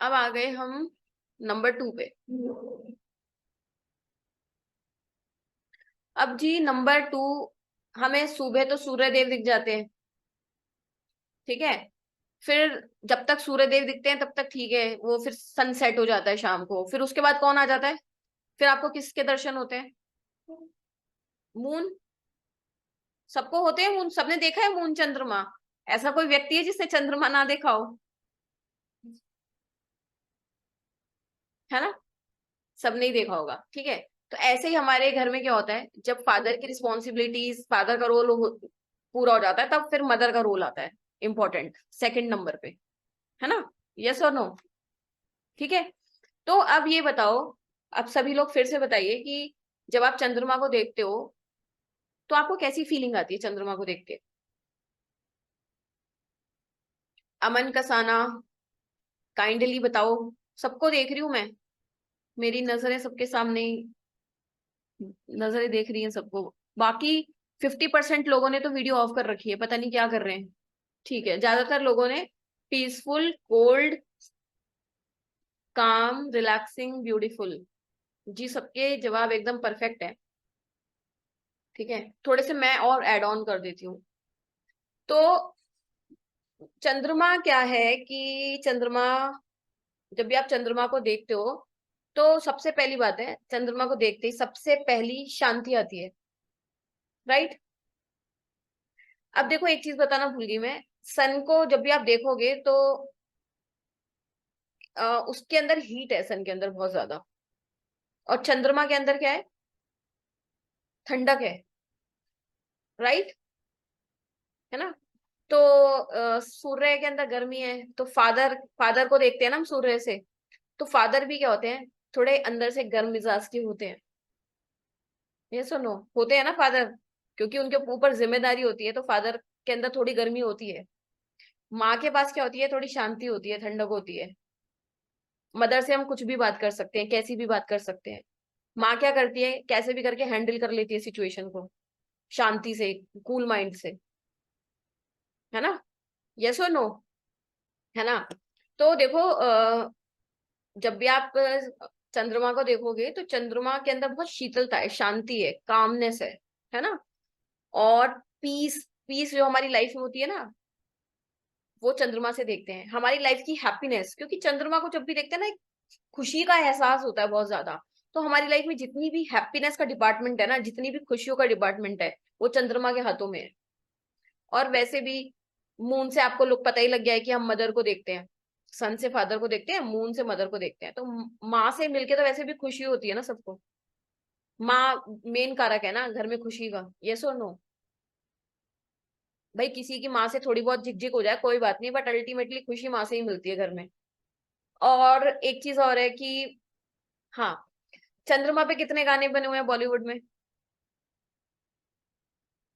अब आ गए हम नंबर 2 पे। अब जी नंबर 2, हमें सुबह तो सूर्य देव दिख जाते हैं, ठीक है। फिर जब तक सूर्य देव दिखते हैं तब तक ठीक है, वो फिर सनसेट हो जाता है शाम को। फिर उसके बाद कौन आ जाता है? फिर आपको किसके दर्शन होते हैं? मून। सबको होते हैं मून, सबने देखा है मून चंद्रमा। ऐसा कोई व्यक्ति है जिसने चंद्रमा ना देखा हो? है ना, सबने ही देखा होगा, ठीक है। तो ऐसे ही हमारे घर में क्या होता है, जब फादर की रिस्पॉन्सिबिलिटीज, फादर का रोल पूरा हो जाता है, तब फिर मदर का रोल आता है इंपॉर्टेंट, सेकंड नंबर पे। है ना, यस और नो? ठीक है। तो अब ये बताओ, अब सभी लोग फिर से बताइए कि जब आप चंद्रमा को देखते हो तो आपको कैसी फीलिंग आती है चंद्रमा को देख के? अमन कसाना, काइंडली बताओ। सबको देख रही हूं मैं, मेरी नजरें सबके सामने ही, नजरें देख रही हैं सबको। बाकी 50% लोगों ने तो वीडियो ऑफ कर रखी है, पता नहीं क्या कर रहे हैं। ठीक है, ज्यादातर लोगों ने पीसफुल, कोल्ड, काम, रिलैक्सिंग, ब्यूटीफुल। जी सबके जवाब एकदम परफेक्ट है। ठीक है, थोड़े से मैं और ऐड ऑन कर देती हूँ। तो चंद्रमा क्या है कि चंद्रमा, जब भी आप चंद्रमा को देखते हो तो सबसे पहली बात है, चंद्रमा को देखते ही सबसे पहली शांति आती है, राइट। अब देखो, एक चीज बताना भूल गई मैं। सन को जब भी आप देखोगे तो उसके अंदर हीट है, सन के अंदर बहुत ज्यादा। और चंद्रमा के अंदर क्या है? ठंडक है, राइट। है ना। तो सूर्य के अंदर गर्मी है, तो फादर फादर को देखते हैं ना हम सूर्य से। तो फादर भी क्या होते हैं, थोड़े अंदर से गर्म मिजाज के होते हैं। ये सुनो, होते हैं ना फादर, क्योंकि उनके ऊपर जिम्मेदारी होती है, तो फादर के अंदर थोड़ी गर्मी होती है। माँ के पास क्या होती है? थोड़ी शांति होती है, ठंडक होती है। मदर से हम कुछ भी बात कर सकते हैं, कैसी भी बात कर सकते हैं। माँ क्या करती है, कैसे भी करके हैंडल कर लेती है सिचुएशन को, शांति से, कूल माइंड से। है ना, यस और नो? है ना। तो देखो, जब भी आप चंद्रमा को देखोगे तो चंद्रमा के अंदर बहुत शीतलता है, शांति है, कामनेस है ना। और पीस, पीस जो हमारी लाइफ में होती है ना, वो चंद्रमा से देखते हैं। हमारी लाइफ की हैप्पीनेस, क्योंकि चंद्रमा को जब भी देखते हैं ना, एक खुशी का एहसास होता है बहुत ज्यादा। तो हमारी लाइफ में जितनी भी हैप्पीनेस का डिपार्टमेंट है ना, जितनी भी खुशियों का डिपार्टमेंट है, वो चंद्रमा के हाथों में है। और वैसे भी मून से आपको लोग पता ही लग गया है कि हम मदर को देखते हैं। सन से फादर को देखते हैं, मून से मदर को देखते हैं। तो माँ से मिलके तो वैसे भी खुशी होती है ना सबको। माँ मेन कारक है ना घर में खुशी का, यस और नो? भाई किसी की माँ से थोड़ी बहुत झिकझिक हो जाए कोई बात नहीं, बट अल्टीमेटली खुशी माँ से ही मिलती है घर में। और एक चीज और है कि, हाँ, चंद्रमा पे कितने गाने बने हुए हैं बॉलीवुड में?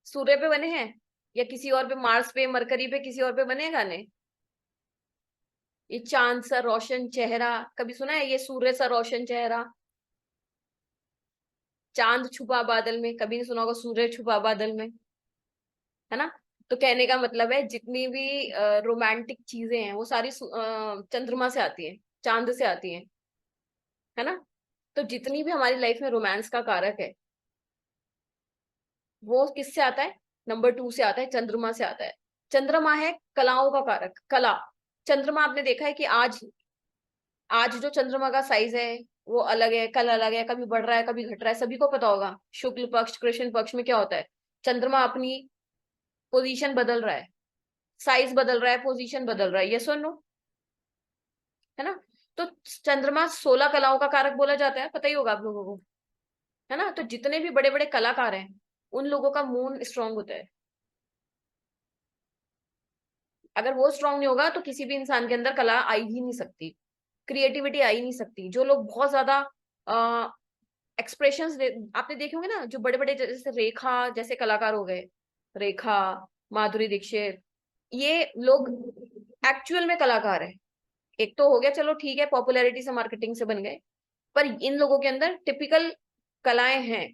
सूर्य पे बने हैं या किसी और पे, मार्स पे, मरकरी पे, किसी और पे बने हैं गाने? ये चांद सा रोशन चेहरा, कभी सुना है? ये सूर्य सा रोशन चेहरा, चांद छुपा बादल में, कभी नहीं सुना होगा सूर्य छुपा बादल में। है ना। तो कहने का मतलब है, जितनी भी रोमांटिक चीजें हैं वो सारी चंद्रमा से आती हैं, चांद से आती हैं। है ना। तो जितनी भी हमारी लाइफ में रोमांस का कारक है, वो किससे आता है? नंबर 2 से आता है, चंद्रमा से आता है। चंद्रमा है कलाओं का कारक, कला। चंद्रमा, आपने देखा है कि आज, आज जो चंद्रमा का साइज है वो अलग है, कल अलग है, कभी बढ़ रहा है कभी घट रहा है, सभी को पता होगा। शुक्ल पक्ष कृष्ण पक्ष में क्या होता है, चंद्रमा अपनी पोजीशन बदल रहा है, साइज बदल रहा है, पोजीशन बदल रहा है, यस और नो? है ना। तो चंद्रमा 16 कलाओं का कारक बोला जाता है, पता ही होगा आप लोगों को। है ना। तो जितने भी बड़े बड़े कलाकार हैं, उन लोगों का मून स्ट्रांग होता है। अगर वो स्ट्रांग नहीं होगा तो किसी भी इंसान के अंदर कला आ ही नहीं सकती, क्रिएटिविटी आ ही नहीं सकती। जो लोग बहुत ज्यादा एक्सप्रेशंस आपने देखे होंगे ना, जो बड़े बड़े जैसे रेखा जैसे कलाकार हो गए, रेखा, माधुरी दीक्षित, ये लोग एक्चुअल में कलाकार है। एक तो हो गया, चलो ठीक है, पॉपुलैरिटी से, मार्केटिंग से बन गए, पर इन लोगों के अंदर टिपिकल कलाएं हैं।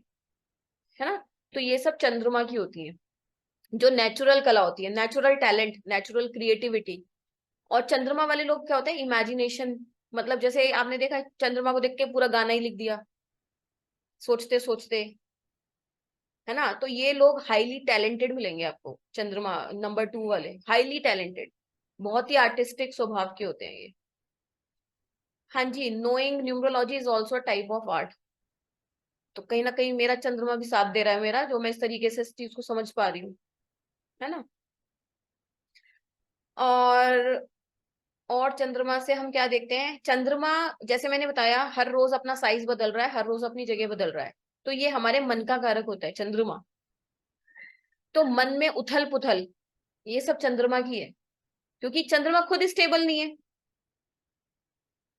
है ना। तो ये सब चंद्रमा की होती है, जो नेचुरल कला होती है, नेचुरल टैलेंट, नेचुरल क्रिएटिविटी। और चंद्रमा वाले लोग क्या होते हैं, इमेजिनेशन, मतलब जैसे आपने देखा चंद्रमा को देख के पूरा गाना ही लिख दिया सोचते सोचते, है ना। तो ये लोग हाईली टैलेंटेड मिलेंगे आपको, चंद्रमा नंबर 2 वाले हाईली टैलेंटेड, बहुत ही आर्टिस्टिक स्वभाव के होते हैं ये। हाँ जी, knowing numerology is also type of art. तो कहीं ना कहीं मेरा चंद्रमा भी साथ दे रहा है मेरा, जो मैं इस तरीके से इस चीज को समझ पा रही हूँ, है ना। और और चंद्रमा से हम क्या देखते हैं, चंद्रमा जैसे मैंने बताया हर रोज अपना साइज बदल रहा है, हर रोज अपनी जगह बदल रहा है। तो ये हमारे मन का कारक होता है चंद्रमा। तो मन में उथल पुथल, ये सब चंद्रमा की है, क्योंकि चंद्रमा खुद स्टेबल नहीं है।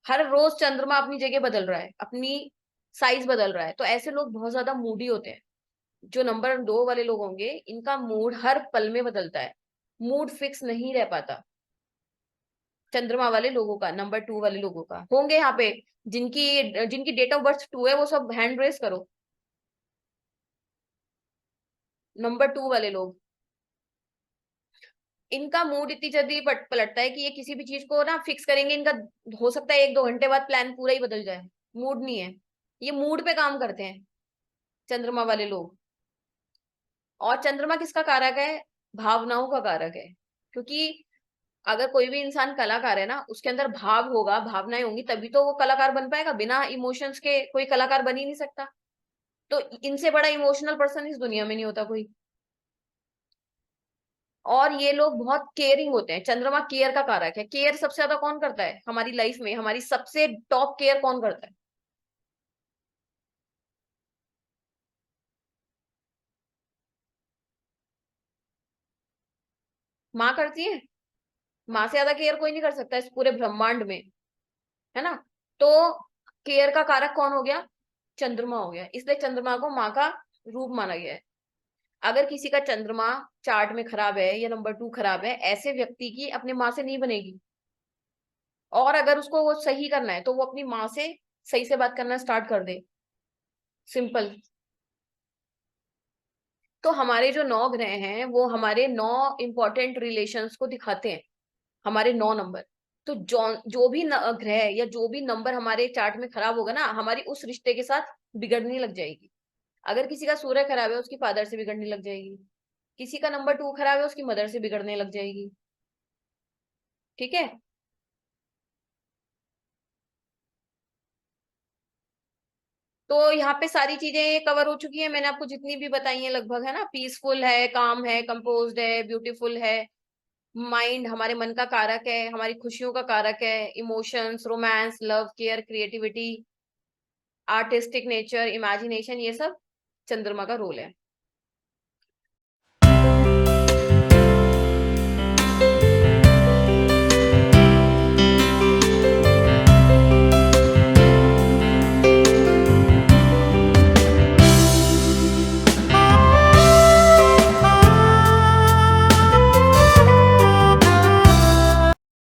हर रोज चंद्रमा अपनी जगह बदल रहा है, अपनी साइज बदल रहा है। तो ऐसे लोग बहुत ज्यादा मूडी होते हैं। जो नंबर 2 वाले लोग होंगे, इनका मूड हर पल में बदलता है, मूड फिक्स नहीं रह पाता। चंद्रमा वाले लोगों का, नंबर 2 वाले लोगों का होंगे यहाँ पे, जिनकी जिनकी डेट ऑफ बर्थ 2 है वो सब हैंड रेस करो। नंबर 2 वाले लोग, इनका मूड इतनी जल्दी पलटता है कि ये किसी भी चीज को ना फिक्स करेंगे, इनका हो सकता है 1-2 घंटे बाद प्लान पूरा ही बदल जाए। मूड नहीं है, ये मूड पे काम करते हैं चंद्रमा वाले लोग। और चंद्रमा किसका कारक है, भावनाओं का कारक है। क्योंकि अगर कोई भी इंसान कलाकार है ना, उसके अंदर भाव होगा, भावनाएं होंगी, तभी तो वो कलाकार बन पाएगा। बिना इमोशंस के कोई कलाकार बन ही नहीं सकता। तो इनसे बड़ा इमोशनल पर्सन इस दुनिया में नहीं होता कोई। और ये लोग बहुत केयरिंग होते हैं, चंद्रमा केयर का कारक है। केयर सबसे ज्यादा कौन करता है हमारी लाइफ में, हमारी सबसे टॉप केयर कौन करता है? माँ करती है। माँ से ज्यादा केयर कोई नहीं कर सकता इस पूरे ब्रह्मांड में, है ना। तो केयर का कारक कौन हो गया, चंद्रमा हो गया। इसलिए चंद्रमा को माँ का रूप माना गया है। अगर किसी का चंद्रमा चार्ट में खराब है या नंबर 2 खराब है, ऐसे व्यक्ति की अपने माँ से नहीं बनेगी। और अगर उसको वो सही करना है तो वो अपनी माँ से सही से बात करना स्टार्ट कर दे, सिंपल। तो हमारे जो 9 ग्रह हैं वो हमारे 9 इंपॉर्टेंट रिलेशंस को दिखाते हैं, हमारे 9 नंबर। तो जो भी ग्रह या जो भी नंबर हमारे चार्ट में खराब होगा ना, हमारी उस रिश्ते के साथ बिगड़ने लग जाएगी। अगर किसी का सूर्य खराब है, उसकी फादर से बिगड़ने लग जाएगी। किसी का नंबर 2 खराब है, उसकी मदर से बिगड़ने लग जाएगी। ठीक है। तो यहाँ पे सारी चीजें कवर हो चुकी है, मैंने आपको जितनी भी बताई है लगभग, है ना। पीसफुल है, काम है, कंपोज्ड है, ब्यूटीफुल है। माइंड हमारे मन का कारक है, हमारी खुशियों का कारक है। Emotions, romance, love, care, creativity, artistic nature, imagination, ये सब चंद्रमा का रोल है।